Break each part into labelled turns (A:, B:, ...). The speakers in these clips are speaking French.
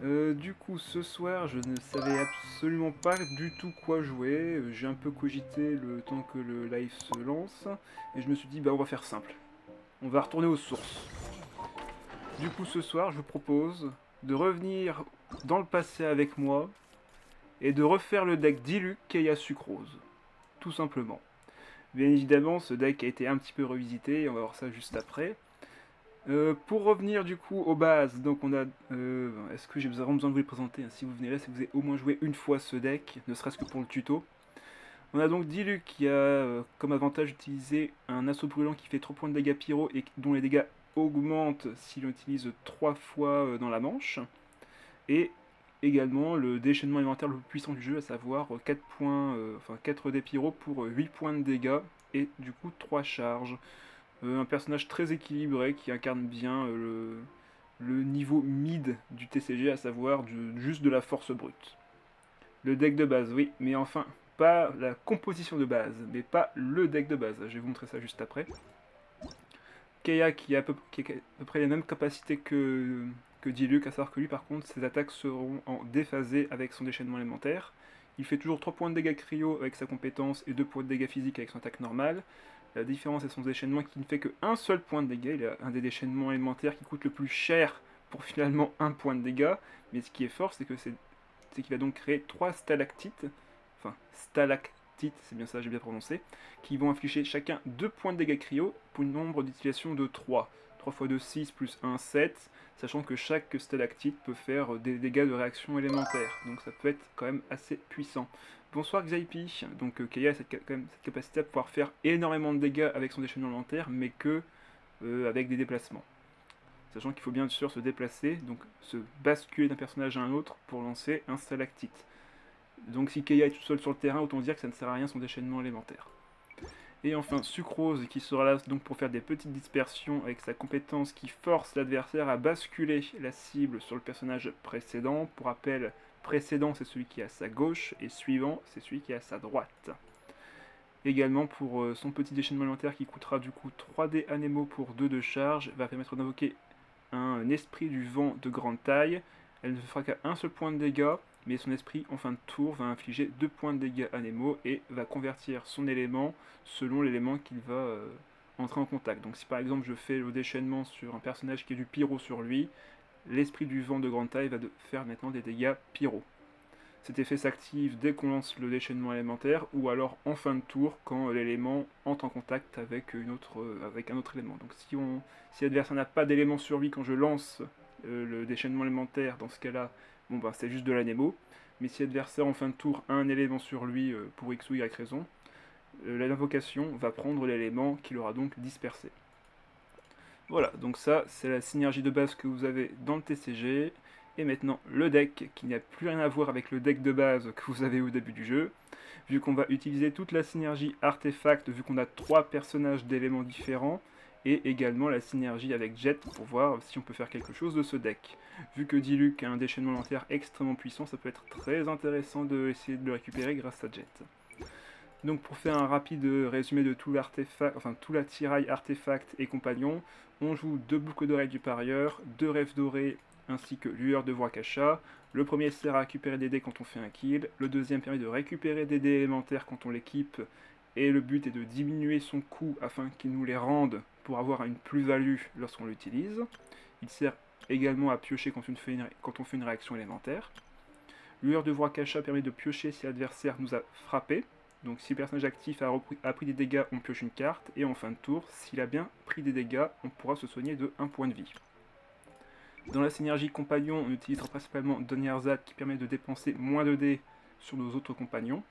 A: Du coup, ce soir, je ne savais absolument pas du tout quoi jouer. J'ai un peu cogité le temps que le live se lance, et je me suis dit, bah on va faire simple. On va retourner aux sources. Du coup, ce soir, je vous propose de revenir dans le passé avec moi et de refaire le deck Diluc Keia Sucrose. Tout simplement. Bien évidemment, ce deck a été un petit peu revisité, et on va voir ça juste après. Pour revenir du coup aux bases, donc on a. Est-ce que j'ai vraiment besoin de vous les présenter, hein? Si vous venez là, c'est que vous avez au moins joué une fois ce deck, ne serait-ce que pour le tuto. On a donc Diluc qui a comme avantage d'utiliser un assaut brûlant qui fait 3 points de dégâts pyro et dont les dégâts augmentent si l'on utilise 3 fois dans la manche. Et également le déchaînement élémentaire le plus puissant du jeu, à savoir 4 points, 4 dés pyro pour 8 points de dégâts et du coup 3 charges. Un personnage très équilibré qui incarne bien le niveau mid du TCG, à savoir juste de la force brute. Le deck de base, oui, mais enfin, pas la composition de base, mais pas le deck de base. Je vais vous montrer ça juste après. Keia qui a qui a à peu près les mêmes capacités que Diluc, à savoir que lui par contre ses attaques seront en déphasé avec son déchaînement élémentaire. Il fait toujours 3 points de dégâts cryo avec sa compétence et 2 points de dégâts physiques avec son attaque normale. La différence est son déchaînement qui ne fait qu'un seul point de dégâts. Il a un des déchaînements élémentaires qui coûte le plus cher pour finalement un point de dégâts. Mais ce qui est fort, c'est qu'il va donc créer 3 stalactites, enfin stalactites, c'est bien ça, j'ai bien prononcé, qui vont infliger chacun 2 points de dégâts cryo pour une nombre d'utilisation de 3. 3 x 2, 6 plus 1, 7, sachant que chaque stalactite peut faire des dégâts de réaction élémentaire. Donc ça peut être quand même assez puissant. Bonsoir Xaipi, donc Keia a quand même cette capacité à pouvoir faire énormément de dégâts avec son déchaînement élémentaire, mais que avec des déplacements. Sachant qu'il faut bien sûr se déplacer, donc se basculer d'un personnage à un autre pour lancer un stalactite. Donc si Keia est tout seul sur le terrain, autant dire que ça ne sert à rien son déchaînement élémentaire. Et enfin Sucrose qui sera là donc pour faire des petites dispersions avec sa compétence qui force l'adversaire à basculer la cible sur le personnage précédent. Pour rappel, précédent c'est celui qui est à sa gauche et suivant c'est celui qui est à sa droite. Également pour son petit déchaînement élémentaire qui coûtera du coup 3D Anemo pour 2 de charge, va permettre d'invoquer un esprit du vent de grande taille. Elle ne fera qu'à un seul point de dégâts, mais son esprit en fin de tour va infliger 2 points de dégâts à Nemo et va convertir son élément selon l'élément qu'il va entrer en contact. Donc si par exemple je fais le déchaînement sur un personnage qui est du pyro sur lui, l'esprit du vent de grande taille va faire maintenant des dégâts pyro. Cet effet s'active dès qu'on lance le déchaînement élémentaire ou alors en fin de tour quand l'élément entre en contact avec un autre élément. Donc si l'adversaire n'a pas d'élément sur lui quand je lance le déchaînement élémentaire, dans ce cas-là, bon ben c'est juste de l'anémo. Mais si l'adversaire en fin de tour a un élément sur lui pour X ou Y raison, l'invocation va prendre l'élément qui l'aura donc dispersé. Voilà, donc ça c'est la synergie de base que vous avez dans le TCG. Et maintenant le deck qui n'a plus rien à voir avec le deck de base que vous avez au début du jeu. Vu qu'on va utiliser toute la synergie artefact, vu qu'on a 3 personnages d'éléments différents, et également la synergie avec Jet pour voir si on peut faire quelque chose de ce deck. Vu que Diluc a un déchaînement élémentaire extrêmement puissant, ça peut être très intéressant d'essayer de le récupérer grâce à Jet. Donc pour faire un rapide résumé de tout l'artefact, enfin tout l'attirail artefact et compagnon, on joue 2 boucles d'oreilles du parieur, 2 rêves dorés ainsi que lueur de Voix-Cacha. Le premier sert à récupérer des dés quand on fait un kill, le deuxième permet de récupérer des dés élémentaires quand on l'équipe, et le but est de diminuer son coût afin qu'il nous les rende pour avoir une plus-value lorsqu'on l'utilise. Il sert également à piocher quand on fait une réaction élémentaire. Lueur de Voix-Cacha permet de piocher si l'adversaire nous a frappé. Donc si le personnage actif a pris des dégâts, on pioche une carte, et en fin de tour, s'il a bien pris des dégâts, on pourra se soigner de 1 point de vie. Dans la synergie compagnon, on utilisera principalement Donyerzad qui permet de dépenser moins de dés sur nos autres compagnons,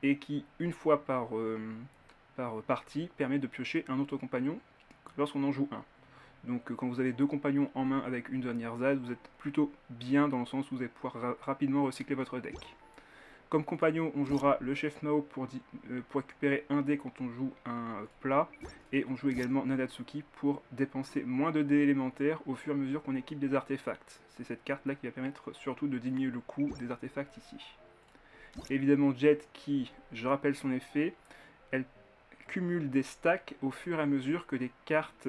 A: et qui, une fois par partie, permet de piocher un autre compagnon lorsqu'on en joue un. Donc quand vous avez 2 compagnons en main avec une Donyerzad, vous êtes plutôt bien dans le sens où vous allez pouvoir rapidement recycler votre deck. Comme compagnon, on jouera le chef Mao pour récupérer un dé quand on joue un plat, et on joue également Nadatsuki pour dépenser moins de dés élémentaires au fur et à mesure qu'on équipe des artefacts. C'est cette carte là qui va permettre surtout de diminuer le coût des artefacts ici. Évidemment Jet qui, je rappelle son effet, elle cumule des stacks au fur et à mesure que des cartes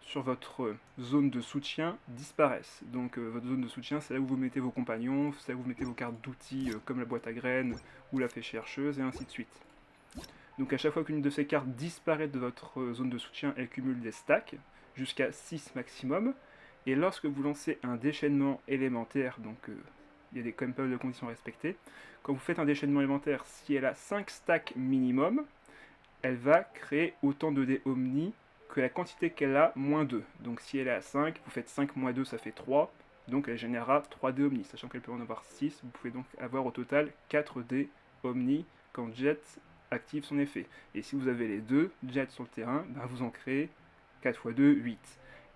A: sur votre zone de soutien disparaissent. Donc votre zone de soutien, c'est là où vous mettez vos compagnons, c'est là où vous mettez vos cartes d'outils comme la boîte à graines ou la fée chercheuse, et ainsi de suite. Donc à chaque fois qu'une de ces cartes disparaît de votre zone de soutien, elle cumule des stacks, jusqu'à 6 maximum. Et lorsque vous lancez un déchaînement élémentaire, donc il y a quand même pas mal de conditions à respecter, quand vous faites un déchaînement élémentaire, si elle a 5 stacks minimum, elle va créer autant de dés omni que la quantité qu'elle a moins 2. Donc si elle est à 5, vous faites 5 moins 2, ça fait 3. Donc elle générera 3 dés omni. Sachant qu'elle peut en avoir 6, vous pouvez donc avoir au total 4 dés omni quand Jet active son effet. Et si vous avez les deux Jets sur le terrain, ben vous en créez 4 x 2, 8.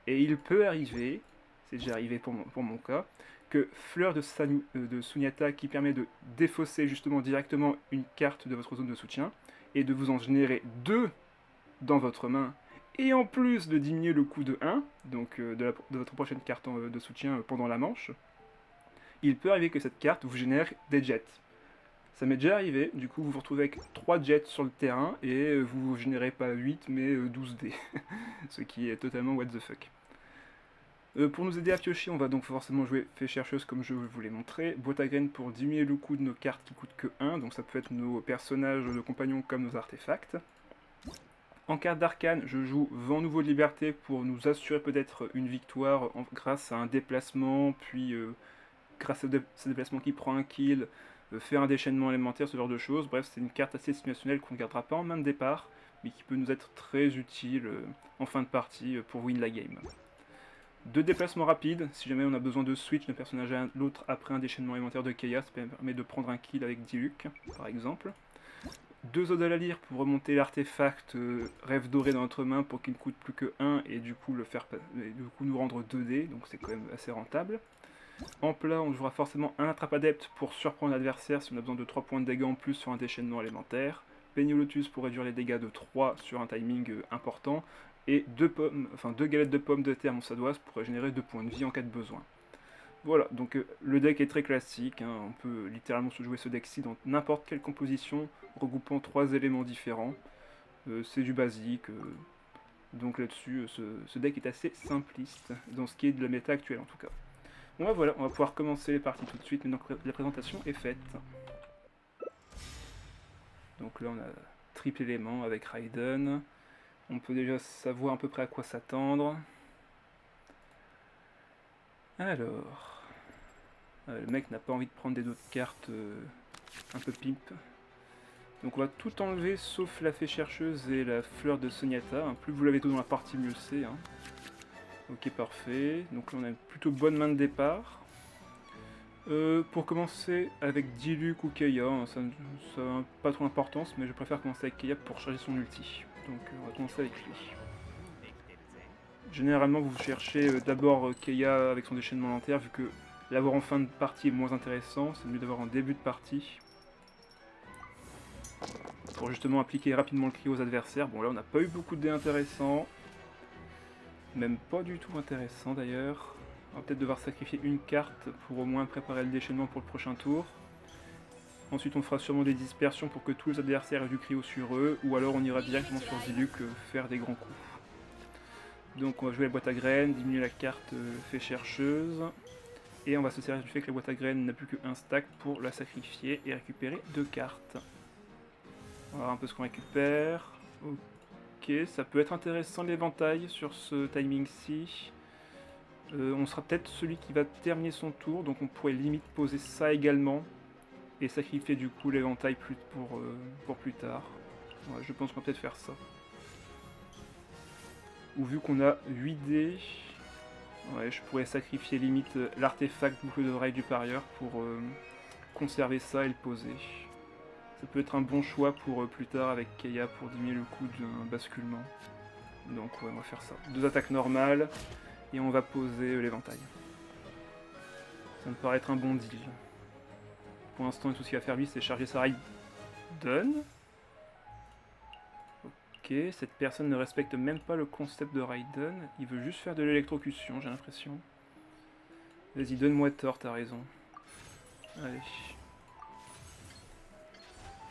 A: Et il peut arriver, c'est déjà arrivé pour mon cas, que Fleur de Sunyata, qui permet de défausser justement directement une carte de votre zone de soutien, et de vous en générer 2 dans votre main, et en plus de diminuer le coût de 1, donc de votre prochaine carte de soutien pendant la manche, il peut arriver que cette carte vous génère des jets. Ça m'est déjà arrivé, du coup vous vous retrouvez avec 3 jets sur le terrain, et vous générez pas 8 mais 12 dés, ce qui est totalement what the fuck. Pour nous aider à piocher, on va donc forcément jouer fée chercheuse comme je vous l'ai montré, boîte à graines pour diminuer le coût de nos cartes qui coûtent que 1, donc ça peut être nos personnages de compagnons comme nos artefacts. En carte d'arcane, je joue vent nouveau de liberté pour nous assurer peut-être une victoire grâce à un déplacement, puis grâce à ce déplacement qui prend un kill, faire un déchaînement élémentaire, ce genre de choses. Bref, c'est une carte assez situationnelle qu'on ne gardera pas en main de départ, mais qui peut nous être très utile en fin de partie pour win la game. 2 déplacements rapides, si jamais on a besoin de switch d'un personnage à l'autre après un déchaînement élémentaire de Keia, ça permet de prendre un kill avec Diluc, par exemple. 2 odes à la lyre pour remonter l'artefact Rêve doré dans notre main pour qu'il ne coûte plus que 1 et du coup, nous rendre 2 dés, donc c'est quand même assez rentable. En plat, on jouera forcément un attrape adepte pour surprendre l'adversaire si on a besoin de 3 points de dégâts en plus sur un déchaînement élémentaire. Peigno Lotus pour réduire les dégâts de 3 sur un timing important. Et 2 galettes de pommes de terre moussadoise pour générer 2 points de vie en cas de besoin. Voilà, donc le deck est très classique, hein, on peut littéralement se jouer ce deck-ci dans n'importe quelle composition, regroupant 3 éléments différents. C'est du basique, donc là-dessus, ce deck est assez simpliste, dans ce qui est de la méta actuelle en tout cas. Bon bah voilà, on va pouvoir commencer les parties tout de suite, maintenant que la présentation est faite. Donc là on a triple élément avec Raiden. On peut déjà savoir à peu près à quoi s'attendre. Alors... le mec n'a pas envie de prendre des autres cartes un peu pimp. Donc on va tout enlever sauf la fée chercheuse et la fleur de Sunyata. Hein. Plus vous l'avez tout dans la partie, mieux c'est. Hein. Ok, parfait. Donc là on a une plutôt bonne main de départ. Pour commencer avec Diluc ou Keia, hein, ça n'a pas trop d'importance, mais je préfère commencer avec Keia pour charger son ulti. Donc on va commencer avec lui. Généralement vous cherchez d'abord Keia avec son déchaînement élémentaire, vu que l'avoir en fin de partie est moins intéressant, c'est mieux d'avoir en début de partie. Pour justement appliquer rapidement le cri aux adversaires. Bon là on n'a pas eu beaucoup de dés intéressants. Même pas du tout intéressant d'ailleurs. On va peut-être devoir sacrifier une carte pour au moins préparer le déchaînement pour le prochain tour. Ensuite on fera sûrement des dispersions pour que tous les adversaires aient du cryo sur eux, ou alors on ira directement sur Diluc faire des grands coups. Donc on va jouer la boîte à graines, diminuer la carte fée chercheuse, et on va se servir du fait que la boîte à graines n'a plus qu'un stack pour la sacrifier et récupérer 2 cartes. On va voir un peu ce qu'on récupère. Ok, ça peut être intéressant l'éventail sur ce timing-ci. On sera peut-être celui qui va terminer son tour, donc on pourrait limite poser ça également. Et sacrifier du coup l'éventail pour plus tard. Ouais, je pense qu'on va peut-être faire ça. Ou vu qu'on a 8 dés, ouais, je pourrais sacrifier limite l'artefact boucle d'oreille du parieur pour conserver ça et le poser. Ça peut être un bon choix pour plus tard avec Keia pour diminuer le coût d'un basculement. Donc ouais, on va faire ça. 2 attaques normales et on va poser l'éventail. Ça me paraît être un bon deal. Pour l'instant, tout ce qu'il va faire lui, c'est charger sa Raiden. Ok, cette personne ne respecte même pas le concept de Raiden. Il veut juste faire de l'électrocution, j'ai l'impression. Vas-y, donne-moi tort, t'as raison. Allez.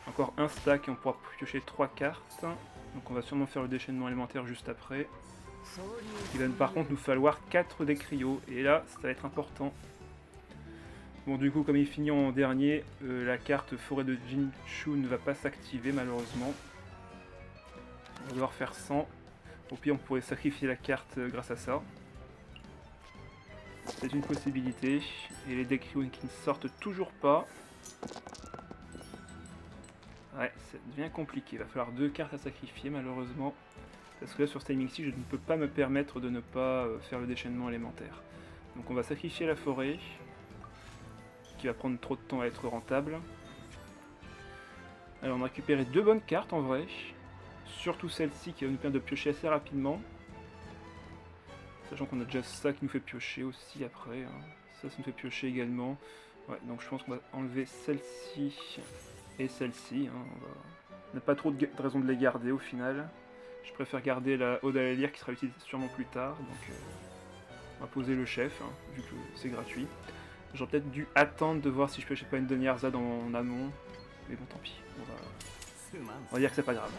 A: Encore un stack et on pourra piocher 3 cartes. Donc on va sûrement faire le déchaînement élémentaire juste après. Il va par contre nous falloir 4 des cryos, et là ça va être important. Bon du coup comme il finit en dernier, la carte forêt de Jinchu ne va pas s'activer malheureusement. On va devoir faire 100. Au pire on pourrait sacrifier la carte grâce à ça. C'est une possibilité. Et les decks cryos qui ne sortent toujours pas. Ouais, ça devient compliqué. Il va falloir 2 cartes à sacrifier malheureusement. Parce que là sur ce timing-ci, je ne peux pas me permettre de ne pas faire le déchaînement élémentaire. Donc on va sacrifier la forêt. Qui va prendre trop de temps à être rentable. Alors on a récupéré 2 bonnes cartes en vrai. Surtout celle-ci qui va nous permettre de piocher assez rapidement. Sachant qu'on a déjà ça qui nous fait piocher aussi après. Hein. Ça nous fait piocher également. Ouais, donc je pense qu'on va enlever celle-ci et celle-ci. Hein. On n'a pas trop de raison de les garder au final. Je préfère garder la Ode à la lyre qui sera utilisée sûrement plus tard. Donc on va poser le chef, hein, vu que c'est gratuit. J'aurais peut-être dû attendre de voir si je piochais pas une Deniarza en amont. Mais bon, tant pis. On va dire que c'est pas grave.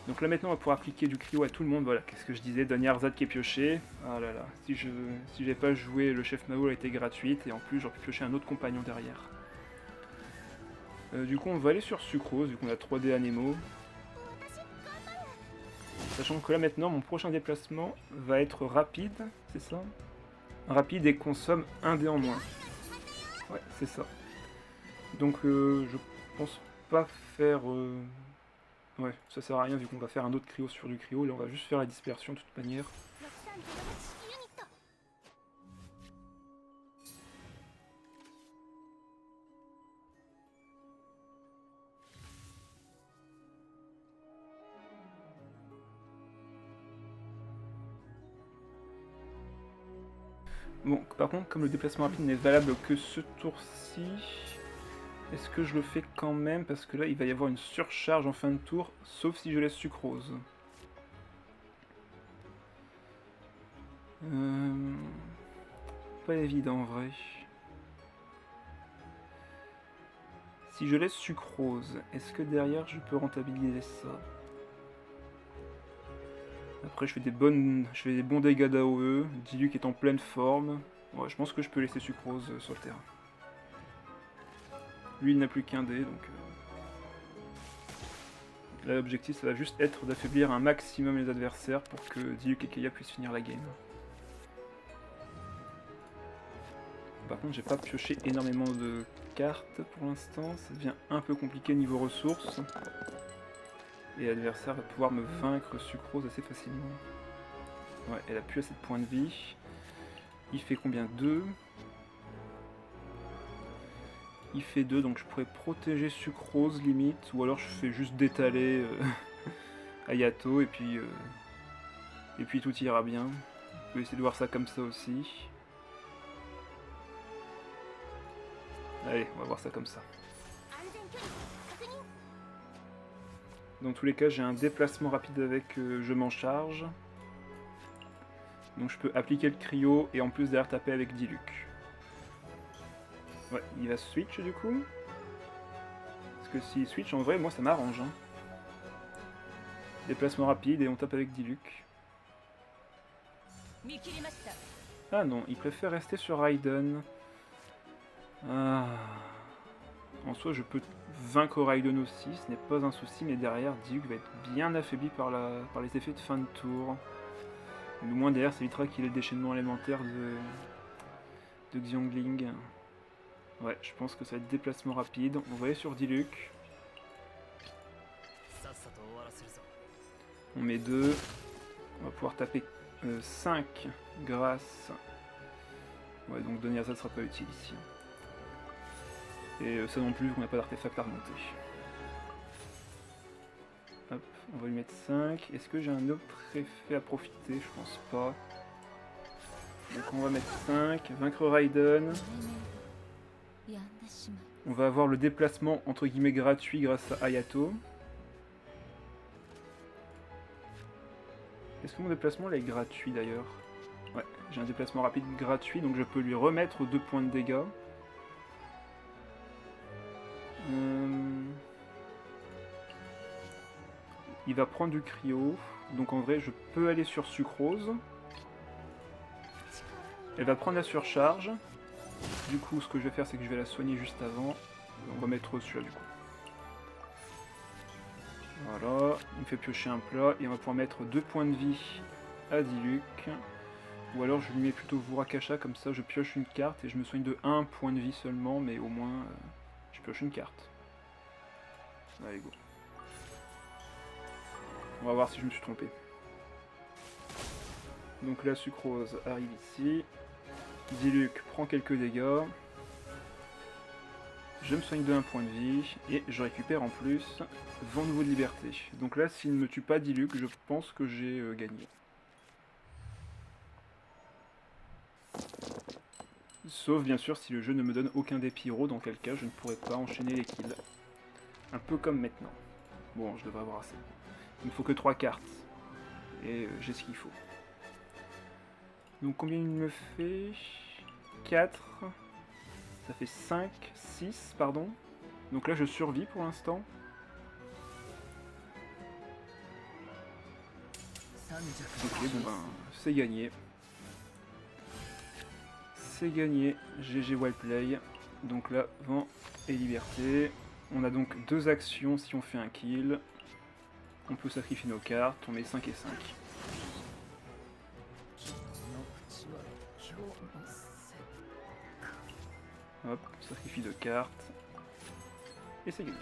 A: Donc là maintenant on va pouvoir appliquer du cryo à tout le monde. Voilà, qu'est-ce que je disais, Deniarza qui est pioché. Ah là là, si j'ai pas joué, le chef Mao a été gratuite. Et en plus j'aurais pu piocher un autre compagnon derrière. Du coup on va aller sur Sucrose, vu qu'on a 3D Anemo. Sachant que là maintenant mon prochain déplacement va être rapide, c'est ça? Rapide et consomme un dé en moins. Ouais, c'est ça. Donc je pense pas faire... Ouais, ça sert à rien vu qu'on va faire un autre cryo sur du cryo. Là on va juste faire la dispersion de toute manière. Bon, par contre, comme le déplacement rapide n'est valable que ce tour-ci, est-ce que je le fais quand même? Parce que là, il va y avoir une surcharge en fin de tour, sauf si je laisse Sucrose. Pas évident en vrai. Si je laisse Sucrose, est-ce que derrière je peux rentabiliser ça? Après je fais des bons dégâts d'AOE, Diluc est en pleine forme. Ouais, je pense que je peux laisser Sucrose sur le terrain. Lui il n'a plus qu'un dé donc... Là l'objectif ça va juste être d'affaiblir un maximum les adversaires pour que Diluc et Keia puissent finir la game. Par contre j'ai pas pioché énormément de cartes pour l'instant, ça devient un peu compliqué niveau ressources. Et l'adversaire va pouvoir me vaincre Sucrose assez facilement. Ouais, elle a plus assez de points de vie. Il fait combien? 2. Il fait 2, donc je pourrais protéger Sucrose limite, ou alors je fais juste d'étaler Ayato et puis tout ira bien. On peut essayer de voir ça comme ça aussi. Allez, on va voir ça comme ça. Dans tous les cas, j'ai un déplacement rapide avec je m'en charge. Donc je peux appliquer le cryo et en plus derrière taper avec Diluc. Ouais, il va switch du coup. Parce que s'il switch, en vrai, moi ça m'arrange. Hein. Déplacement rapide et on tape avec Diluc. Ah non, il préfère rester sur Raiden. Ah. En soi, je peux vaincre Raiden aussi, ce n'est pas un souci, mais derrière, Diluc va être bien affaibli par les effets de fin de tour. Au moins derrière, ça évitera qu'il ait le déchaînement élémentaire de Xiangling. Ouais, je pense que ça va être déplacement rapide. On va aller sur Diluc. On met 2. On va pouvoir taper 5 grâce... Ouais, donc Deniarza ne sera pas utile ici. Et ça non plus, on n'a pas d'artefact à remonter. Hop, on va lui mettre 5. Est-ce que j'ai un autre effet à profiter? Je pense pas. Donc on va mettre 5. Vaincre Raiden. On va avoir le déplacement entre guillemets gratuit grâce à Ayato. Est-ce que mon déplacement là est gratuit d'ailleurs? Ouais, j'ai un déplacement rapide gratuit, donc je peux lui remettre 2 points de dégâts. Il va prendre du cryo. Donc en vrai, je peux aller sur Sucrose. Elle va prendre la surcharge. Du coup, ce que je vais faire, c'est que je vais la soigner juste avant. On va mettre celui-là du coup. Voilà, il me fait piocher un plat et on va pouvoir mettre 2 points de vie à Diluc. Ou alors je lui mets plutôt Vurakasha, comme ça je pioche une carte et je me soigne de 1 point de vie seulement, mais au moins je pioche une carte. Allez, go. On va voir si je me suis trompé. Donc la Sucrose arrive ici. Diluc prend quelques dégâts. Je me soigne de 1 point de vie et je récupère en plus Vent nouveau de liberté. Donc là, s'il ne me tue pas Diluc, je pense que j'ai gagné. Sauf bien sûr si le jeu ne me donne aucun des pyros, dans quel cas je ne pourrai pas enchaîner les kills. Un peu comme maintenant. Bon, je devrais avoir assez. Il me faut que 3 cartes. Et j'ai ce qu'il faut. Donc combien il me fait 4. Ça fait 5, 6, pardon. Donc là je survis pour l'instant. Ok, bon ben, c'est gagné. C'est gagné, GG Wildplay. Donc là, vent et liberté. On a donc 2 actions si on fait un kill. On peut sacrifier nos cartes, on met 5 et 5. Hop, sacrifie 2 cartes. Et c'est gagné.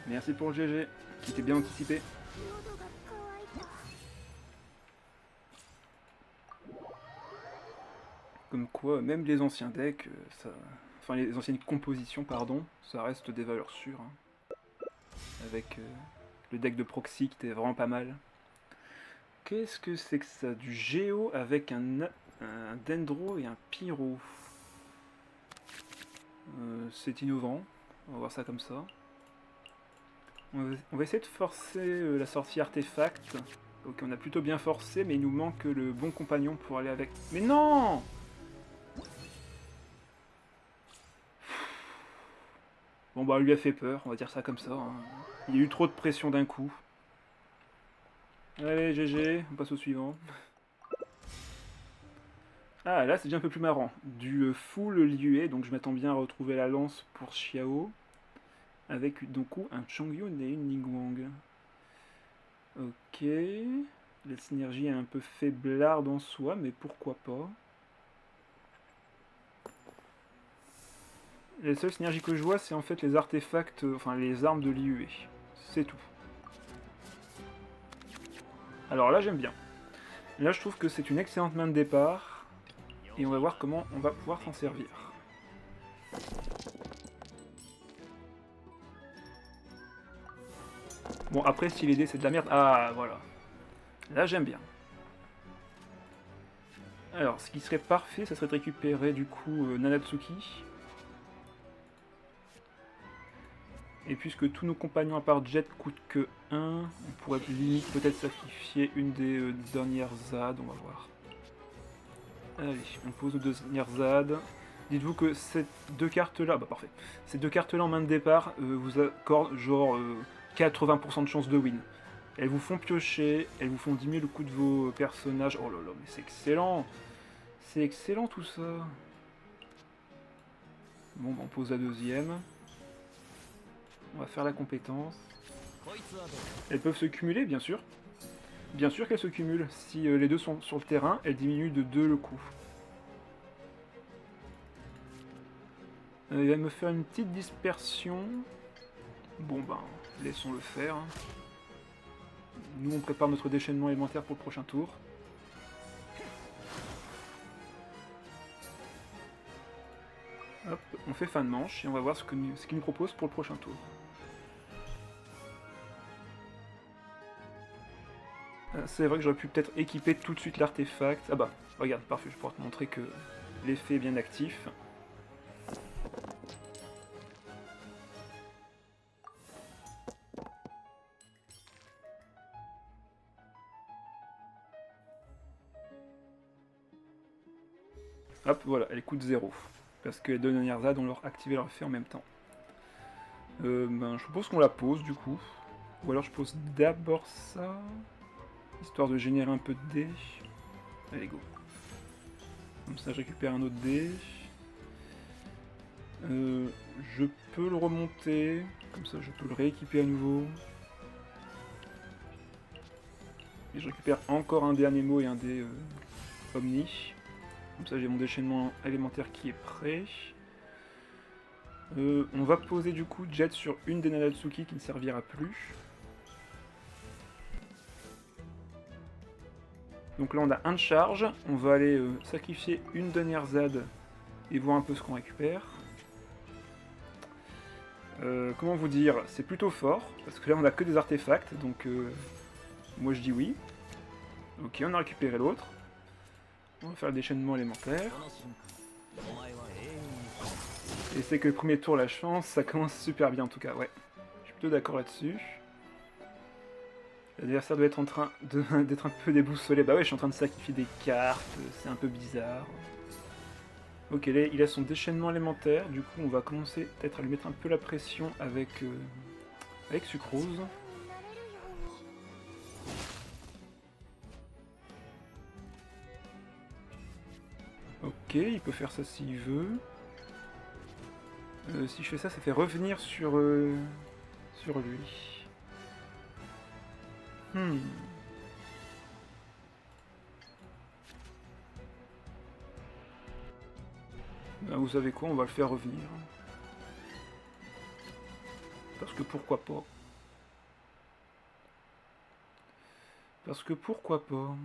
A: Merci pour le GG, qui était bien anticipé. Comme quoi, même les anciens decks, enfin les anciennes compositions, pardon, ça reste des valeurs sûres. Hein. Avec le deck de proxy qui était vraiment pas mal. Qu'est-ce que c'est que ça? Du Géo avec un Dendro et un Pyro. C'est innovant, on va voir ça comme ça. On va essayer de forcer la sortie artefact. Ok, on a plutôt bien forcé, mais il nous manque le bon compagnon pour aller avec... Mais non! Bon bah, lui a fait peur, on va dire ça comme ça. Hein. Il y a eu trop de pression d'un coup. Allez, GG, on passe au suivant. Ah, là c'est déjà un peu plus marrant. Du full Liué, donc je m'attends bien à retrouver la lance pour Xiao. Avec donc un Chongyun et une Ningguang. Ok. La synergie est un peu faiblarde en soi, mais pourquoi pas. La seule synergie que je vois, c'est en fait les artefacts, enfin les armes de l'IUE. C'est tout. Alors là, j'aime bien. Là, je trouve que c'est une excellente main de départ. Et on va voir comment on va pouvoir s'en servir. Bon, après, si les dés c'est de la merde... Ah, voilà. Là, j'aime bien. Alors, ce qui serait parfait, ça serait de récupérer du coup Nanatsuki. Et puisque tous nos compagnons à part Jet coûtent que 1, on pourrait limite peut-être sacrifier une des dernières ZAD, on va voir. Allez, on pose nos 2 dernières ZAD. Dites-vous que ces 2 cartes-là, bah parfait, ces 2 cartes-là en main de départ vous accordent genre 80% de chance de win. Elles vous font piocher, elles vous font diminuer le coût de vos personnages. Oh là là, mais c'est excellent! C'est excellent tout ça! Bon, bah, on pose la deuxième. On va faire la compétence. Elles peuvent se cumuler, bien sûr. Bien sûr qu'elles se cumulent. Si les deux sont sur le terrain, elles diminuent de 2 le coût. Il va me faire une petite dispersion. Bon ben, laissons-le faire. Nous, on prépare notre déchaînement élémentaire pour le prochain tour. Hop, on fait fin de manche et on va voir ce qu'il nous propose pour le prochain tour. C'est vrai que j'aurais pu peut-être équiper tout de suite l'artefact. Ah bah, regarde, parfait, je pourrais te montrer que l'effet est bien actif. Hop, voilà, elle coûte 0. Parce que les deux dernières ZAD, on leur activé leur effet en même temps. Ben, je propose qu'on la pose du coup. Ou alors je pose d'abord ça. Histoire de générer un peu de dés. Allez, go. Comme ça, je récupère un autre dé. Je peux le remonter. Comme ça, je peux le rééquiper à nouveau. Et je récupère encore un dé Anémo et un dé Omni. Comme ça, j'ai mon déchaînement élémentaire qui est prêt. On va poser du coup Jet sur une des Nadatsuki qui ne servira plus. Donc là on a un de charge, on va aller sacrifier une dernière ZAD et voir un peu ce qu'on récupère. Comment vous dire, c'est plutôt fort, parce que là on a que des artefacts, donc moi je dis oui. Ok, on a récupéré l'autre. On va faire le déchaînement élémentaire. Et c'est que le premier tour, la chance, ça commence super bien en tout cas, ouais. Je suis plutôt d'accord là-dessus. L'adversaire doit être en train d'être un peu déboussolé. Bah ouais, je suis en train de sacrifier des cartes, c'est un peu bizarre. Ok, là, il a son déchaînement élémentaire, du coup on va commencer peut-être à lui mettre un peu la pression avec Sucrose. Ok, il peut faire ça s'il veut. Si je fais ça, ça fait revenir sur lui. Ben, vous savez quoi, on va le faire revenir. Parce que pourquoi pas. Parce que pourquoi pas.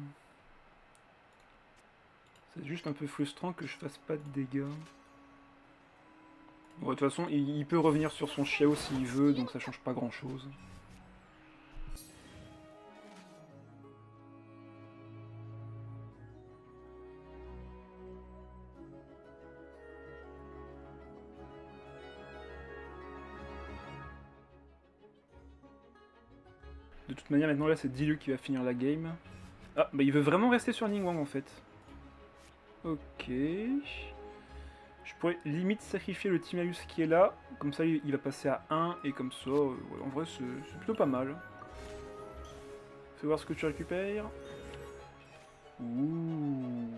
A: C'est juste un peu frustrant que je fasse pas de dégâts. Bon, de toute façon, il peut revenir sur son Xiao s'il veut, donc ça change pas grand chose. De toute manière, maintenant là, c'est Diluc qui va finir la game. Ah, bah il veut vraiment rester sur Ningguang en fait. Ok. Je pourrais limite sacrifier le Timaeus qui est là, comme ça il va passer à 1, et comme ça, ouais, en vrai c'est plutôt pas mal. Fais voir ce que tu récupères. Ouh.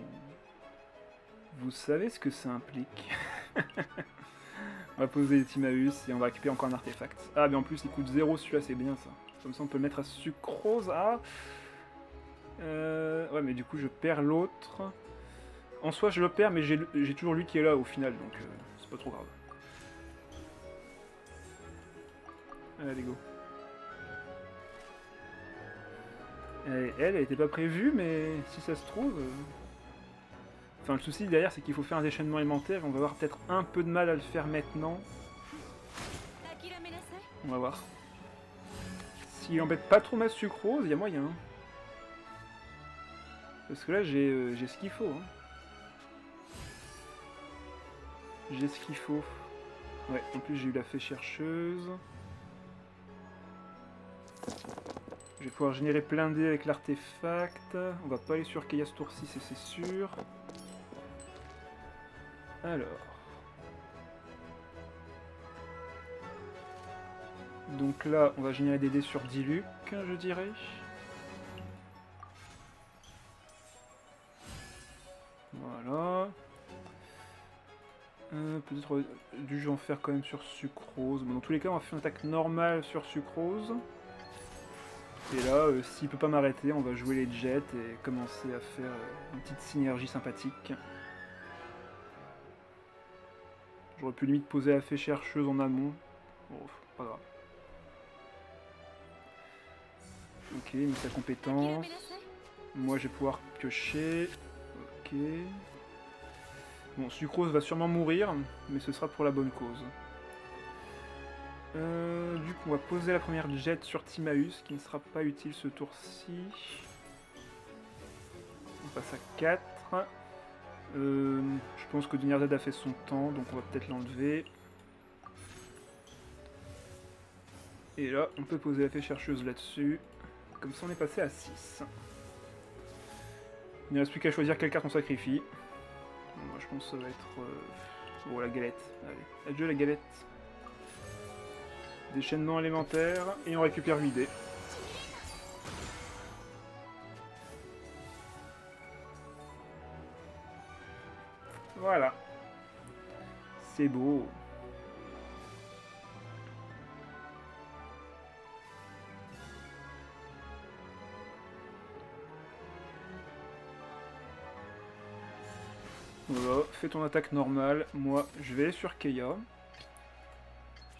A: Vous savez ce que ça implique. On va poser les Timaeus et on va récupérer encore un artefact. Ah, mais en plus il coûte 0 celui-là, c'est bien ça. Comme ça on peut le mettre à Sucrose. Ah ouais, mais du coup je perds l'autre. En soi je le perds, mais j'ai toujours lui qui est là au final, donc c'est pas trop grave. Allez, go. Elle était pas prévue, mais si ça se trouve... Enfin, le souci derrière, c'est qu'il faut faire un déchaînement élémentaire, et on va avoir peut-être un peu de mal à le faire maintenant. On va voir. S'il embête pas trop ma Sucrose, il y a moyen. Parce que là, j'ai ce qu'il faut. Hein. J'ai ce qu'il faut. Ouais, en plus j'ai eu la fée chercheuse. Je vais pouvoir générer plein de dés avec l'artefact. On va pas aller sur Kaya ce tour-ci, c'est sûr. Alors. Donc là, on va générer des dés sur Diluc, je dirais. Voilà. Peut-être dû en faire quand même sur Sucrose. Bon, dans tous les cas, on va faire une attaque normale sur Sucrose. Et là, s'il peut pas m'arrêter, on va jouer les jets et commencer à faire une petite synergie sympathique. J'aurais pu limite poser la fée chercheuse en amont. Bon, pas grave. Ok, il met sa compétence. Moi, je vais pouvoir piocher. Ok. Bon, Sucrose va sûrement mourir, mais ce sera pour la bonne cause. Du coup, on va poser la première jet sur Timaeus, qui ne sera pas utile ce tour-ci. On passe à 4. Je pense que Dunyarzad a fait son temps, donc on va peut-être l'enlever. Et là, on peut poser la fée chercheuse là-dessus. Comme ça, on est passé à 6. Il ne reste plus qu'à choisir quelle carte on sacrifie. Moi, je pense que ça va être... Oh, la galette. Allez, adieu la galette. Déchaînement élémentaire, et on récupère 8 dés. Voilà. C'est beau. Voilà, fais ton attaque normale. Moi, je vais aller sur Keia.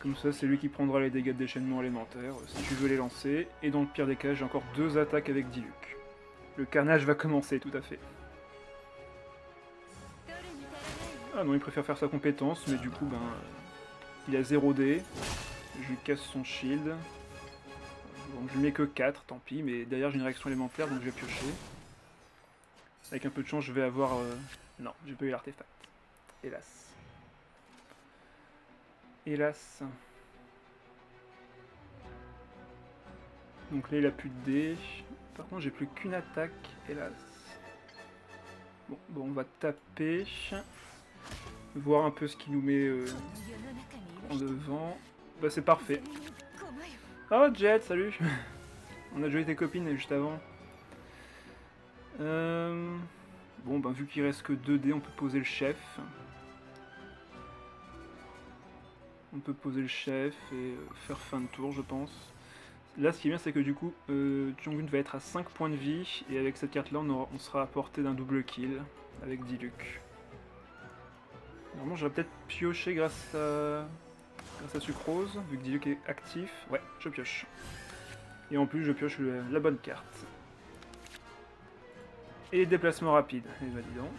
A: Comme ça, c'est lui qui prendra les dégâts de déchaînement élémentaire, si tu veux les lancer. Et dans le pire des cas, j'ai encore 2 attaques avec Diluc. Le carnage va commencer, tout à fait. Ah non, il préfère faire sa compétence, mais du coup, ben... il a 0 dés. Je lui casse son shield. Donc je lui mets que 4, tant pis, mais derrière j'ai une réaction élémentaire, donc je vais piocher. Avec un peu de chance, je vais avoir... Non, j'ai pas eu l'artefact. Hélas. Hélas. Donc là, il a plus de dés. Par contre, j'ai plus qu'une attaque, hélas. Bon, on va taper. Voir un peu ce qu'il nous met en devant. Bah, c'est parfait. Oh, Jet, salut. On a joué tes copines juste avant. Bon, ben vu qu'il reste que 2 dés, on peut poser le chef. On peut poser le chef et faire fin de tour, je pense. Là, ce qui est bien, c'est que du coup, Chongun va être à 5 points de vie. Et avec cette carte-là, on sera à portée d'un double kill avec Diluc. Normalement, j'aurais peut-être pioché grâce à Sucrose, vu que Diluc est actif. Ouais, je pioche. Et en plus, je pioche la bonne carte. Et déplacement rapide. Et bah dis donc.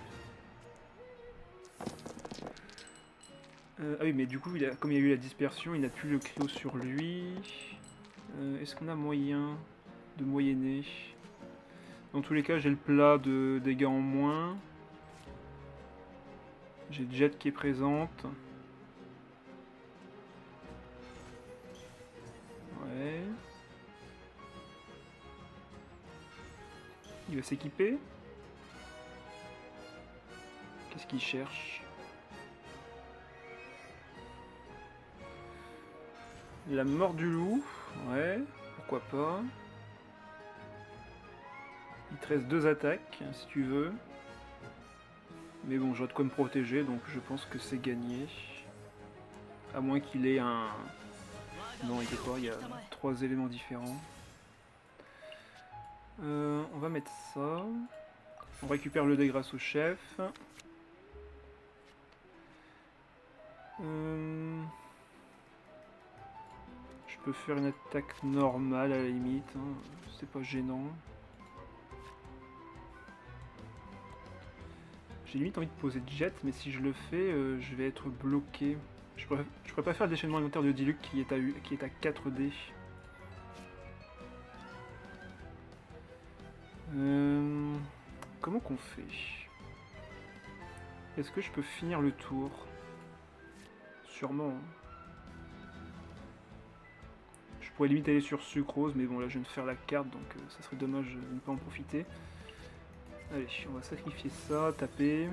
A: Ah oui, mais du coup, comme il y a eu la dispersion, il n'a plus le cryo sur lui. Est-ce qu'on a moyen de moyenner? Dans tous les cas, j'ai le plat de dégâts en moins. J'ai Jet qui est présente. Ouais. Il va s'équiper. Qu'est-ce qu'il cherche? La mort du loup. Ouais, pourquoi pas. Il te reste 2 attaques, si tu veux. Mais bon, j'aurais de quoi me protéger, donc je pense que c'est gagné. À moins qu'il ait un... Non, il est pas, il y a 3 éléments différents. On va mettre ça. On récupère le dé grâce au chef. Je peux faire une attaque normale à la limite, hein. C'est pas gênant. J'ai limite envie de poser Jet, mais si je le fais, je vais être bloqué. Je pourrais pas faire le déchaînement élémentaire de Diluc qui est à 4 dés. Comment qu'on fait? Est-ce que je peux finir le tour? Sûrement. Hein. Je pourrais limite aller sur Sucrose, mais bon là je viens de faire la carte, donc ça serait dommage de ne pas en profiter. Allez, on va sacrifier ça, taper.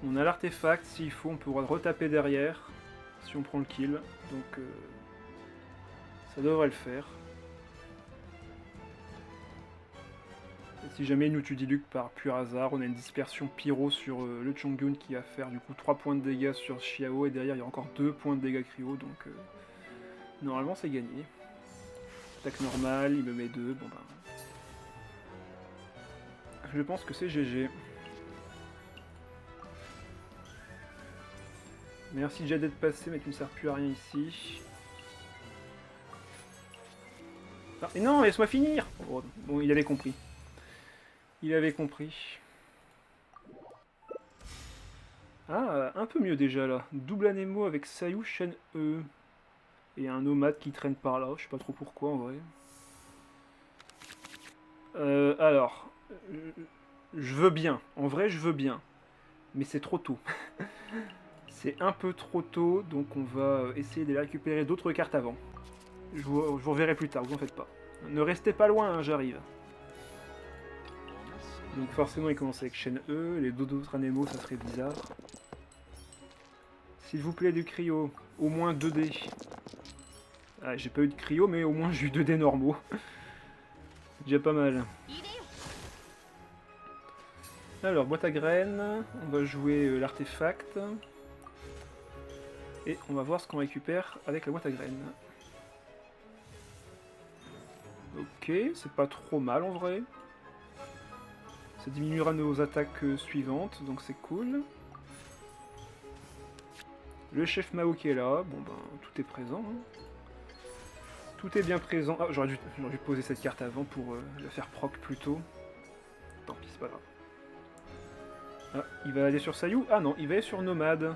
A: On a l'artefact, s'il faut, on pourra retaper derrière, si on prend le kill, donc ça devrait le faire. Et si jamais il nous tue Diluc par pur hasard, on a une dispersion pyro sur le Chongun qui va faire du coup 3 points de dégâts sur Xiao, et derrière il y a encore 2 points de dégâts cryo, donc normalement c'est gagné. Attaque normale, il me met 2, bon ben... Je pense que c'est GG. Merci Jet d'être passé, mais tu ne sers plus à rien ici. Ah, mais non, laisse-moi finir! Bon, il avait compris. Il avait compris. Ah, un peu mieux déjà là. Double Anemo avec Sayu, Shen E. Et un nomade qui traîne par là, je sais pas trop pourquoi en vrai. Alors, je veux bien, en vrai je veux bien, mais c'est trop tôt. C'est un peu trop tôt, donc on va essayer de récupérer d'autres cartes avant. Je vous reverrai plus tard, vous en faites pas. Ne restez pas loin, hein, j'arrive. Donc forcément il commence avec Shen E, les deux autres Anemo ça serait bizarre. S'il vous plaît du cryo, au moins 2 dés. Ah, j'ai pas eu de cryo, mais au moins j'ai eu 2 dés normaux. C'est déjà pas mal. Alors, boîte à graines, on va jouer l'artefact. Et on va voir ce qu'on récupère avec la boîte à graines. Ok, c'est pas trop mal en vrai. Ça diminuera nos attaques suivantes, donc c'est cool. Le chef Mao qui est là, bon ben tout est présent. Hein. Tout est bien présent. Ah, j'aurais dû poser cette carte avant pour la faire proc plus tôt. Tant pis, c'est pas grave. Ah, il va aller sur Sayu? Ah non, il va aller sur Nomade.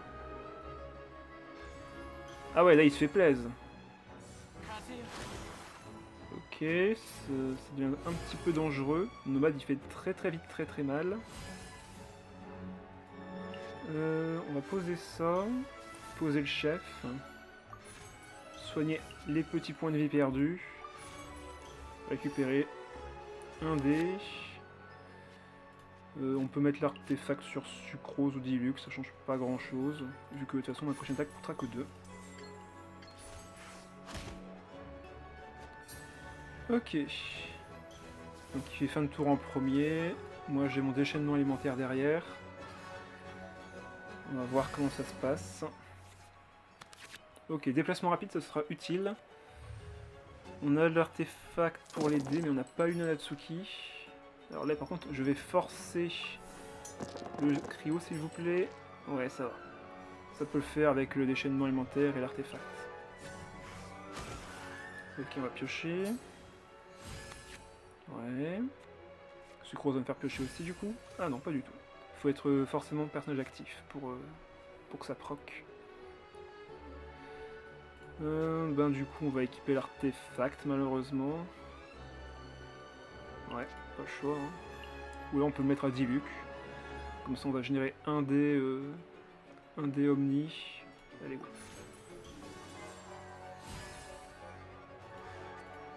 A: Ah ouais, là il se fait plaise. Ok, ça devient un petit peu dangereux. Nomade il fait très vite très mal. On va poser ça. Poser le chef. Soigner les petits points de vie perdus. Récupérer un dé. On peut mettre l'artefact sur Sucrose ou Deluxe, ça change pas grand chose, vu que de toute façon ma prochaine attaque coûtera que 2. Ok. Donc il fait fin de tour en premier. Moi j'ai mon déchaînement alimentaire derrière. On va voir comment ça se passe. Ok, déplacement rapide, ça sera utile. On a l'artefact pour les dés, mais on n'a pas eu Nanatsuki. Alors là, par contre, je vais forcer le cryo, s'il vous plaît. Ouais, ça va. Ça peut le faire avec le déchaînement alimentaire et l'artefact. Ok, on va piocher. Ouais. Sucrose va me faire piocher aussi, du coup. Ah non, pas du tout. Faut être forcément personnage actif pour que ça proc. Ben du coup, on va équiper l'artefact, malheureusement. Ouais, pas le choix. Hein. Ou là, on peut le mettre à Diluc. Comme ça, on va générer un dé Omni. Allez, go.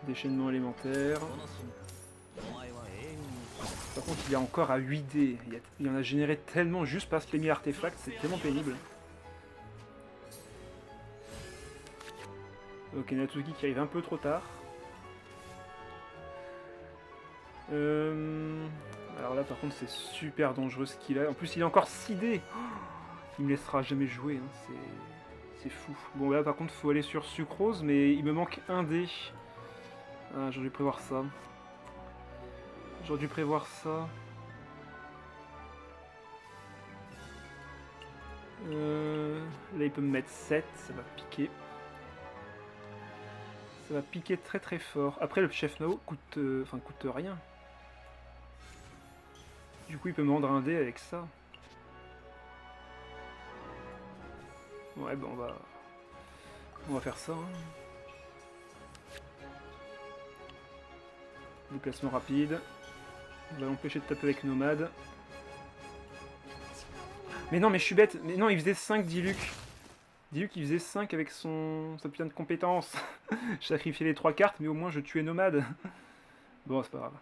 A: Déchaînement élémentaire. Par contre, il est encore à 8 dés. Il en a généré tellement juste parce qu'il a mis l'artefact, c'est tellement pénible. Ok, Natsuki qui arrive un peu trop tard. Alors là, par contre, c'est super dangereux ce qu'il a. En plus, il a encore 6 dés. Oh, il me laissera jamais jouer. Hein. C'est fou. Bon, là, par contre, faut aller sur Sucrose, mais il me manque un dé. Ah, j'aurais dû prévoir ça. J'aurais dû prévoir ça. Là, il peut me mettre 7. Ça va piquer. Ça va piquer très fort. Après, le chef Mao coûte rien. Du coup, il peut me rendre un dé avec ça. Ouais, ben on va faire ça. Hein. Déplacement rapide. On va l'empêcher de taper avec Nomade. Mais non, mais je suis bête. Mais non, il faisait 5 Diluc. Diluc, il faisait 5 avec sa putain de compétence. Je sacrifiais les 3 cartes, mais au moins je tuais Nomade. Bon, c'est pas grave.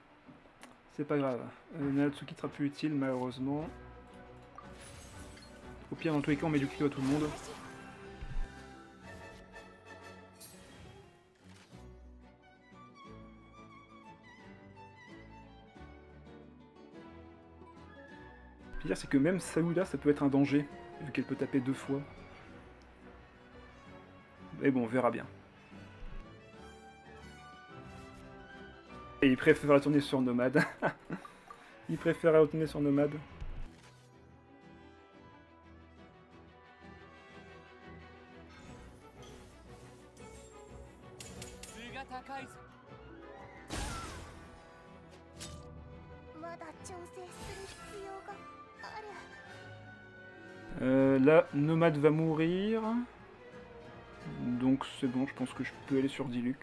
A: C'est pas grave. Natsuki sera plus utile, malheureusement. Au pire, dans tous les cas, on met du cryo à tout le monde. Le pire, c'est que même Saouda, ça peut être un danger, vu qu'elle peut taper 2 fois. Mais bon, on verra bien. Et il préfère retourner sur Nomade. Il préfère retourner sur Nomade. Là, Nomade va mourir. Donc c'est bon, je pense que je peux aller sur Diluc.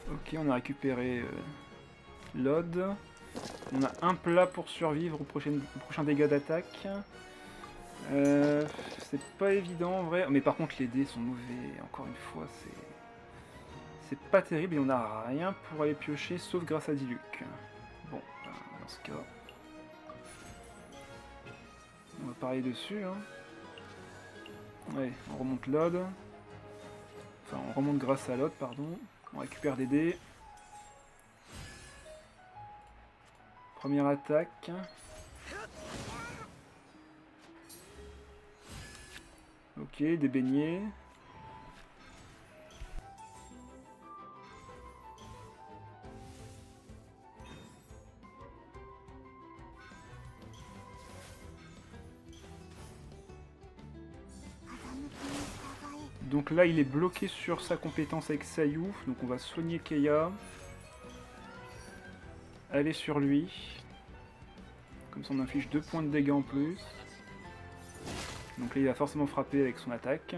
A: Ok, on a récupéré l'Ode. On a un plat pour survivre au prochain dégât d'attaque. C'est pas évident en vrai. Mais par contre les dés sont mauvais, encore une fois, C'est pas terrible et on n'a rien pour aller piocher sauf grâce à Diluc. Bon, dans ce cas... On va parier dessus. Hein. Ouais, on remonte l'ode. Enfin, on remonte grâce à l'ode, pardon. On récupère des dés. Première attaque. Ok, des beignets. Donc là, il est bloqué sur sa compétence avec Sayu. Donc on va soigner Keia. Aller sur lui. Comme ça, on inflige 2 points de dégâts en plus. Donc là, il va forcément frapper avec son attaque.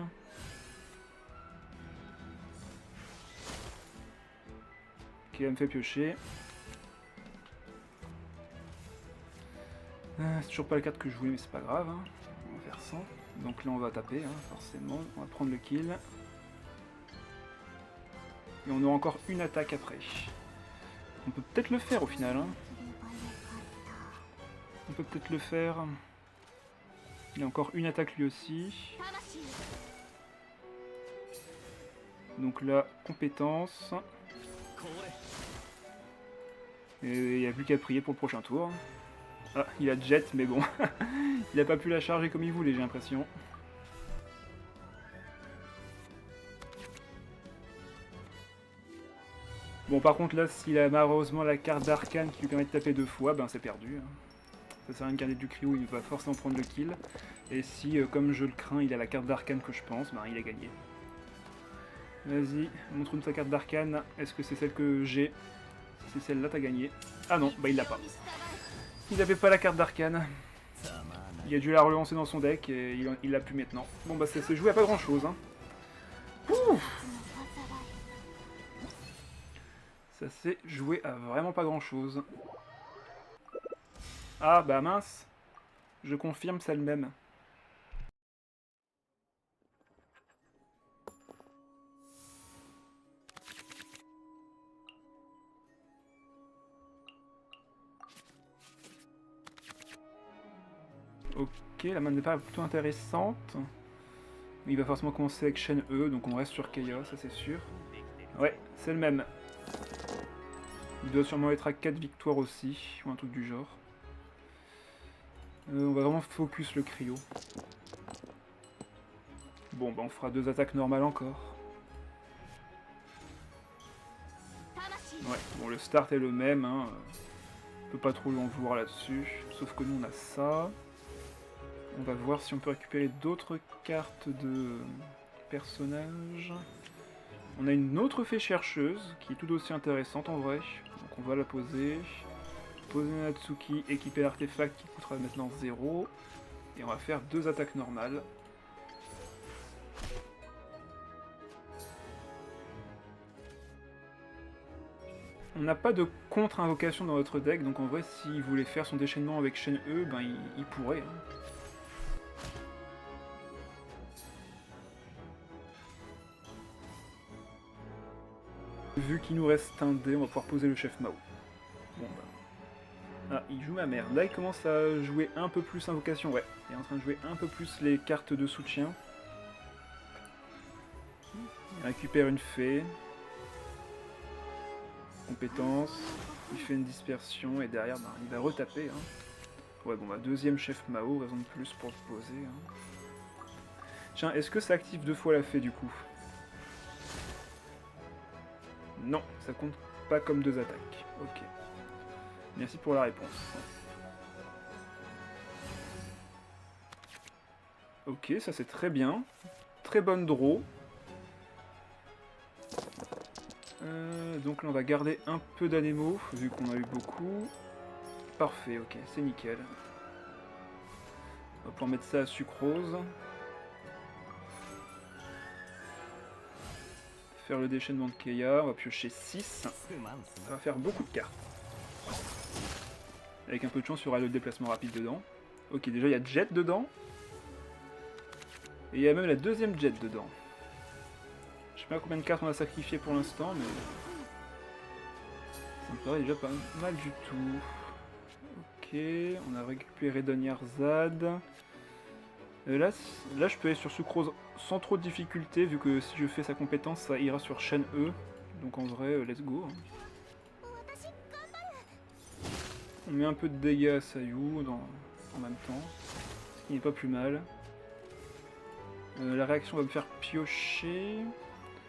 A: Keia me fait piocher. C'est toujours pas la carte que je voulais, mais c'est pas grave. Hein. On va faire 100. Donc là, on va taper, hein, forcément. On va prendre le kill. Et on aura encore une attaque après. On peut peut-être le faire au final. Hein. On peut peut-être le faire. Il a encore une attaque lui aussi. Donc là, compétence. Et il n'y a plus qu'à prier pour le prochain tour. Ah, il a jet, mais bon. Il n'a pas pu la charger comme il voulait, j'ai l'impression. Bon, par contre, là, s'il a malheureusement la carte d'arcane qui lui permet de taper 2 fois, ben c'est perdu. Hein. Ça sert à rien de garder du cryo, il va forcément prendre le kill. Et si, comme je le crains, il a la carte d'arcane que je pense, ben il a gagné. Vas-y, montre-nous ta carte d'arcane. Est-ce que c'est celle que j'ai? Si c'est celle-là, t'as gagné. Ah non, bah il l'a pas. Il n'avait pas la carte d'arcane. Il a dû la relancer dans son deck et il l'a plus maintenant. Bon bah ça s'est joué à pas grand chose. Hein. Ça s'est joué à vraiment pas grand chose. Ah bah mince. Je confirme, c'est le même. Ok, la main de départ est plutôt intéressante. Il va forcément commencer avec Shen E, donc on reste sur Keia, ça c'est sûr. Ouais, c'est le même. Il doit sûrement être à 4 victoires aussi, ou un truc du genre. On va vraiment focus le cryo. Bon, bah on fera 2 attaques normales encore. Ouais, bon le start est le même, hein. On peut pas trop lui en vouloir là-dessus. Sauf que nous on a ça. On va voir si on peut récupérer d'autres cartes de personnages. On a une autre fée chercheuse, qui est tout aussi intéressante en vrai. Donc on va la poser. Poser Natsuki, équiper l'artefact qui coûtera maintenant 0. Et on va faire 2 attaques normales. On n'a pas de contre-invocation dans notre deck, donc en vrai, s'il voulait faire son déchaînement avec Shen E, ben il pourrait. Hein. Vu qu'il nous reste un dé, on va pouvoir poser le chef Mao. Bon bah. Ah, il joue ma mère. Là, il commence à jouer un peu plus invocation, ouais. Il est en train de jouer un peu plus les cartes de soutien. Il récupère une fée. Compétence, il fait une dispersion et derrière ben, il va retaper. Hein. Ouais bon bah deuxième chef Mao, raison de plus pour le poser. Hein. Tiens, est-ce que ça active 2 fois la fée du coup? Non, ça compte pas comme 2 attaques. Ok. Merci pour la réponse. Ok, ça c'est très bien. Très bonne draw. Donc là on va garder un peu d'anémo, vu qu'on a eu beaucoup. Parfait, ok, c'est nickel. On va pouvoir mettre ça à sucrose. Faire le déchaînement de Keia, on va piocher 6. Ça va faire beaucoup de cartes. Avec un peu de chance, il y aura le déplacement rapide dedans. Ok, déjà il y a Jet dedans. Et il y a même la deuxième Jet dedans. Je sais pas combien de cartes on a sacrifié pour l'instant, mais ça me paraît déjà pas mal du tout. Ok, on a récupéré Donyarzad. Là, je peux aller sur Sucrose sans trop de difficulté, vu que si je fais sa compétence, ça ira sur chaîne E. Donc en vrai, let's go. On met un peu de dégâts à Sayu en même temps, ce qui n'est pas plus mal. La réaction va me faire piocher.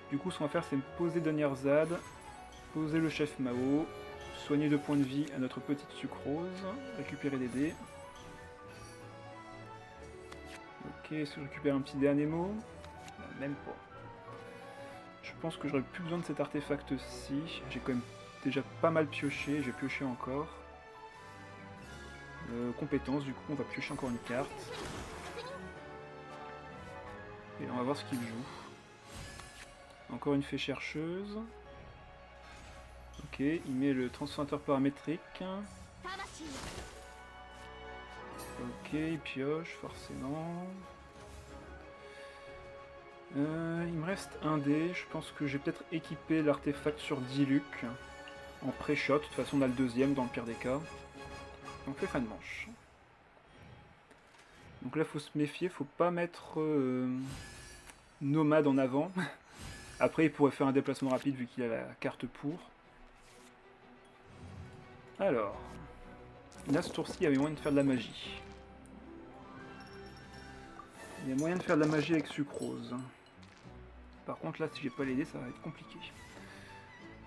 A: Du coup, ce qu'on va faire, c'est poser Donyarzad, poser le chef Mao, soigner 2 points de vie à notre petite Sucrose, récupérer des dés. Ok, est-ce que je récupère un petit dernier mot? Même pas. Je pense que j'aurais plus besoin de cet artefact-ci. J'ai quand même déjà pas mal pioché, j'ai pioché encore. Compétence, du coup, on va piocher encore une carte. Et on va voir ce qu'il joue. Encore une fée chercheuse. Ok, il met le transformateur paramétrique. Ok, il pioche, forcément. Il me reste un dé. Je pense que j'ai peut-être équipé l'artefact sur Diluc en pré-shot. De toute façon, on a le deuxième dans le pire des cas. Donc, fait fin de manche. Donc là, faut se méfier. Faut pas mettre Nomade en avant. Après, il pourrait faire un déplacement rapide vu qu'il a la carte pour. Alors, là, ce tour-ci, il y avait moyen de faire de la magie. Il y a moyen de faire de la magie avec Sucrose. Par contre, là, si j'ai pas les dés, ça va être compliqué.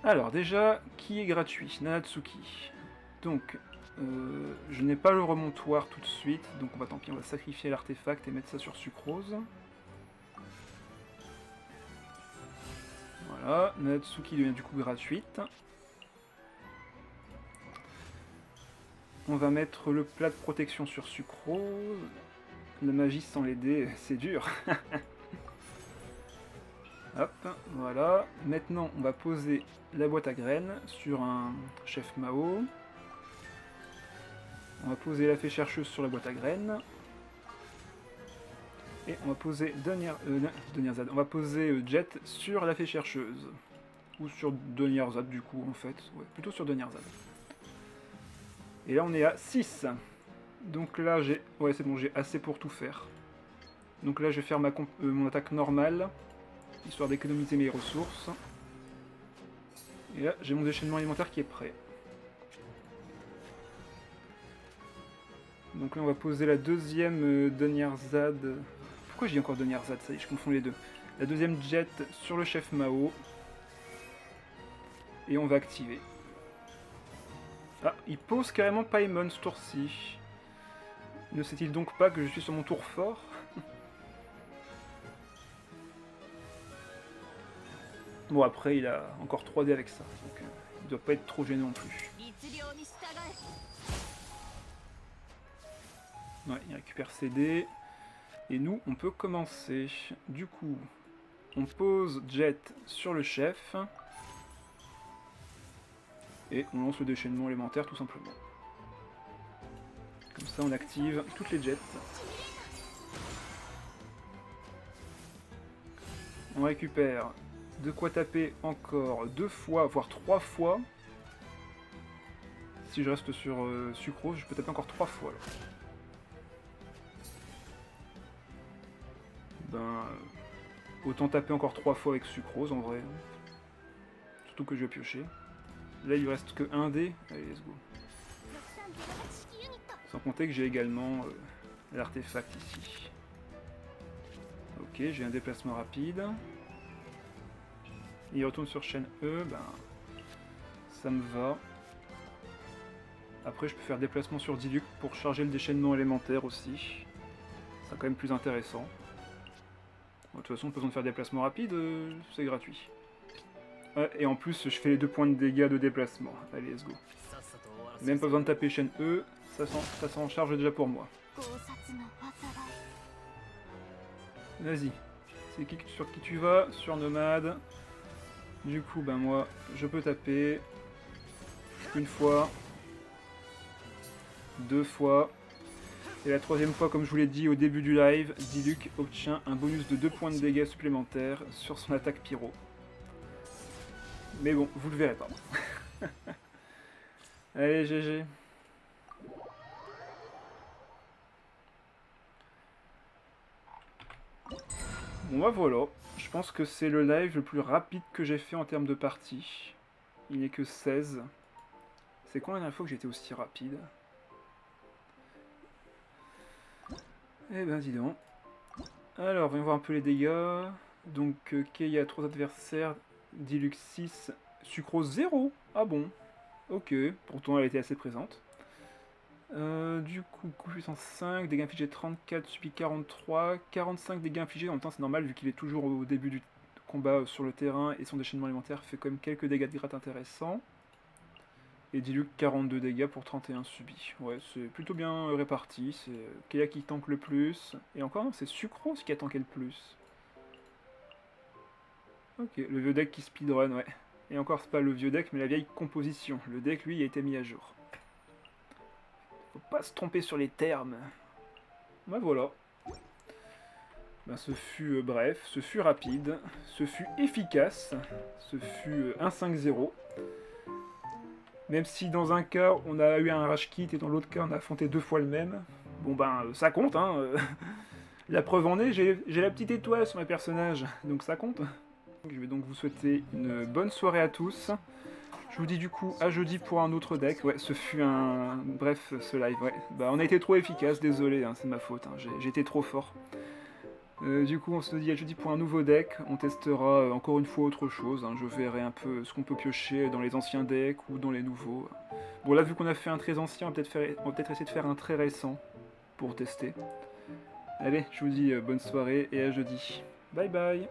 A: Alors, déjà, qui est gratuit? Nanatsuki. Donc, je n'ai pas le remontoir tout de suite, donc on va tant pis, on va sacrifier l'artefact et mettre ça sur Sucrose. Voilà, Nanatsuki devient du coup gratuite. On va mettre le plat de protection sur Sucrose. La magie sans les dés, c'est dur. Hop, voilà. Maintenant, on va poser la boîte à graines sur un chef Mao. On va poser la fée chercheuse sur la boîte à graines. Et on va poser Donyarzad. On va poser Jet sur la fée chercheuse. Ou sur Donyarzad du coup, en fait. Ouais, plutôt sur Donyarzad. Et là, on est à 6. Donc là, j'ai... Ouais, c'est bon, j'ai assez pour tout faire. Donc là, je vais faire mon attaque normale. Histoire d'économiser mes ressources. Et là, j'ai mon déchaînement alimentaire qui est prêt. Donc là, on va poser la deuxième Donyarzad. Pourquoi je dis encore Donyarzad? Ça y est, je confonds les deux. La deuxième Jet sur le chef Mao. Et on va activer. Ah, il pose carrément Paimon ce tour-ci. Ne sait-il donc pas que je suis sur mon tour fort? Bon, après, il a encore 3D avec ça, donc il doit pas être trop gêné non plus. Ouais, il récupère ses dés. Et nous, on peut commencer. Du coup, on pose Jet sur le chef. Et on lance le déchaînement élémentaire, tout simplement. Comme ça, on active toutes les Jets. On récupère de quoi taper encore 2 fois, voire 3 fois. Si je reste sur Sucrose, je peux taper encore 3 fois. Là. Ben, autant taper encore 3 fois avec Sucrose en vrai. Surtout que je vais piocher. Là, il lui reste que 1 dé. Allez, let's go. Sans compter que j'ai également l'artefact ici. Ok, j'ai un déplacement rapide. Il retourne sur chaîne E, ben ça me va. Après je peux faire déplacement sur Diluc pour charger le déchaînement élémentaire aussi. C'est quand même plus intéressant. Bon, de toute façon, pas besoin de faire déplacement rapide, c'est gratuit. Ouais, et en plus, je fais les 2 points de dégâts de déplacement. Allez, let's go. Même pas besoin de taper chaîne E, ça s'en charge déjà pour moi. Vas-y. C'est sur qui tu vas? Sur Nomade. Du coup, ben moi, je peux taper 1 fois, 2 fois, Et la troisième fois, comme je vous l'ai dit au début du live, Diluc obtient un bonus de 2 points de dégâts supplémentaires sur son attaque pyro. Mais bon, vous le verrez pas. Allez, GG. Bon bah voilà, je pense que c'est le live le plus rapide que j'ai fait en termes de partie. Il n'est que 16. C'est quand la dernière fois que j'étais aussi rapide? Eh ben dis donc. Alors, voyons voir un peu les dégâts. Donc, Kei a 3 adversaires, Diluc 6, Sucrose 0. Ah bon, ok, pourtant elle était assez présente. Du coup puissance 5, dégâts infligés 34, subi 43, 45 dégâts infligés, en même temps c'est normal vu qu'il est toujours au début du combat sur le terrain et son déchaînement alimentaire fait quand même quelques dégâts de gratte intéressants. Et Diluc 42 dégâts pour 31 subis. Ouais, c'est plutôt bien réparti, c'est Keia qui tank le plus. Et encore non, c'est Sucrose qui a tanké le plus. Ok, le vieux deck qui speedrun, ouais. Et encore c'est pas le vieux deck mais la vieille composition. Le deck lui a été mis à jour. Faut pas se tromper sur les termes. Bah voilà. Ben, ce fut bref, ce fut rapide, ce fut efficace, ce fut 1-5-0. Même si dans un cas on a eu un rage kit et dans l'autre cas on a affronté 2 fois le même. Bon ben ça compte hein. La preuve en est, j'ai la petite étoile sur mes personnages, donc ça compte. Je vais donc vous souhaiter une bonne soirée à tous. Je vous dis du coup à jeudi pour un autre deck. Ouais, ce fut un... Bref, ce live, ouais. Bah on a été trop efficace, désolé, hein, c'est de ma faute, hein. J'ai été trop fort. Du coup, on se dit à jeudi pour un nouveau deck. On testera encore une fois autre chose, hein. Je verrai un peu ce qu'on peut piocher dans les anciens decks ou dans les nouveaux. Bon là, vu qu'on a fait un très ancien, on va peut-être essayer de faire un très récent pour tester. Allez, je vous dis bonne soirée et à jeudi. Bye bye.